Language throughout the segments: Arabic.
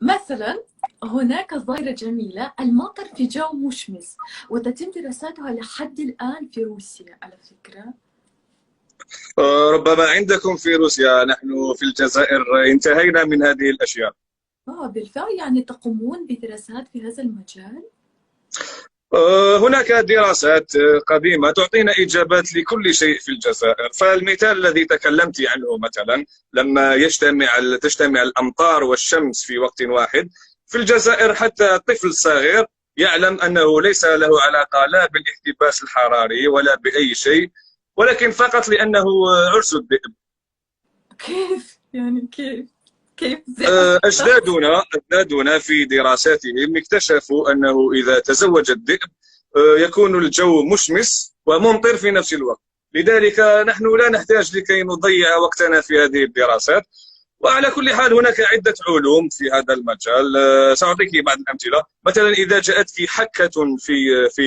مثلا هناك ظاهرة جميلة، المطر في جو مشمس، وتتم دراستها لحد الآن في روسيا على فكرة. ربما عندكم في روسيا، نحن في الجزائر انتهينا من هذه الأشياء. بالفعل يعني تقومون بدراسات في هذا المجال؟ هناك دراسات قديمة تعطينا إجابات لكل شيء في الجزائر. فالمثال الذي تكلمت عنه مثلا، لما تجتمع الأمطار والشمس في وقت واحد في الجزائر، حتى طفل صغير يعلم أنه ليس له علاقة لا بالاحتباس الحراري ولا بأي شيء، ولكن فقط لأنه عرس الذئب. كيف يعني كيف ذئب؟ أجدادنا في دراساتهم اكتشفوا أنه إذا تزوج الذئب يكون الجو مشمس وممطر في نفس الوقت. لذلك نحن لا نحتاج لكي نضيع وقتنا في هذه الدراسات. وعلى كل حال هناك عدة علوم في هذا المجال. سأعطيك بعض الأمثلة. مثلا إذا جاءتك حكة في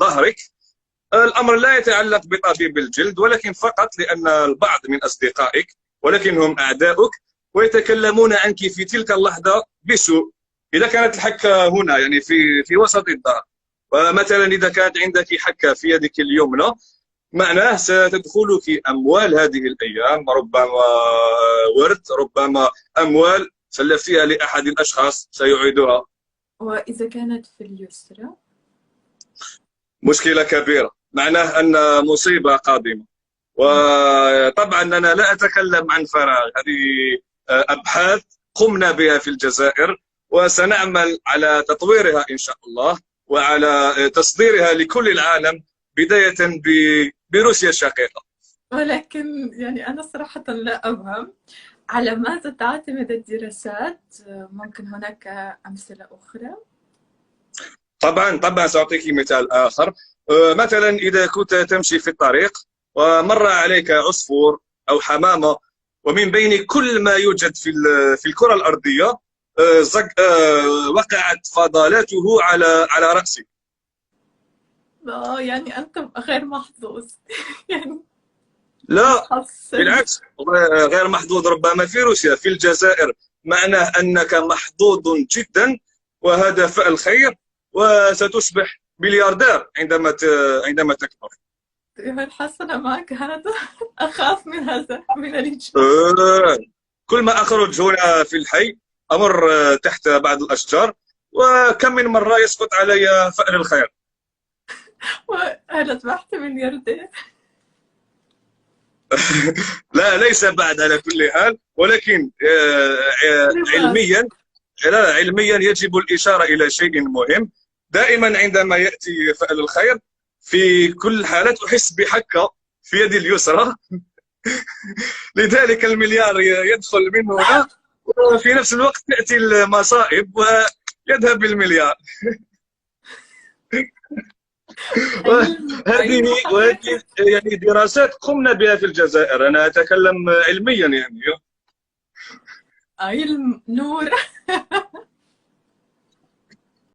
ظهرك، الأمر لا يتعلق بطبيب الجلد، ولكن فقط لأن البعض من أصدقائك ولكنهم أعداؤك ويتكلمون عنك في تلك اللحظة بسوء. إذا كانت الحكة هنا يعني في وسط الظهر، ومثلا إذا كانت عندك حكة في يدك اليمنى، معناه ستدخلك أموال هذه الأيام، ربما ورد، ربما أموال سلفتها لأحد الأشخاص سيعيدها. وإذا كانت في اليسرى؟ مشكلة كبيرة، معناه أن مصيبة قادمة. وطبعا أنا لا أتكلم عن فراغ، هذه أبحاث قمنا بها في الجزائر، وسنعمل على تطويرها إن شاء الله وعلى تصديرها لكل العالم، بداية بروسيا الشقيقة. ولكن يعني أنا صراحة لا أفهم على ماذا تعتمد الدراسات. ممكن هناك أمثلة أخرى؟ طبعا سأعطيك مثال آخر. مثلا إذا كنت تمشي في الطريق ومر عليك عصفور أو حمامة، ومن بين كل ما يوجد في الكرة الأرضية وقعت فضلاته على رأسك. يعني أنت غير محظوظ يعني. لا، حظ سيء. بالعكس، غير محظوظ ربما في روسيا. في الجزائر معناه أنك محظوظ جدا، وهذا فعل خير، وستصبح ملياردير عندما تكبر. هل حصل معك هذا؟ أخاف من هذا، من الإجابة. كل ما أخرج هنا في الحي أمر تحت بعض الأشجار، وكم من مرة يسقط علي فأل الخير. وهل أصبحت ملياردير؟ لا، ليس بعد على كل حال، ولكن لماذا؟ علميا، لا، علميا يجب الإشارة إلى شيء مهم. دائما عندما يأتي فأل الخير في كل الحالات أحس بحكة في يدي اليسرى. لذلك المليار يدخل من هنا، وفي نفس الوقت تأتي المصائب ويذهب المليار. وهذه يعني دراسات قمنا بها في الجزائر، أنا أتكلم علميا يعني. علم نور.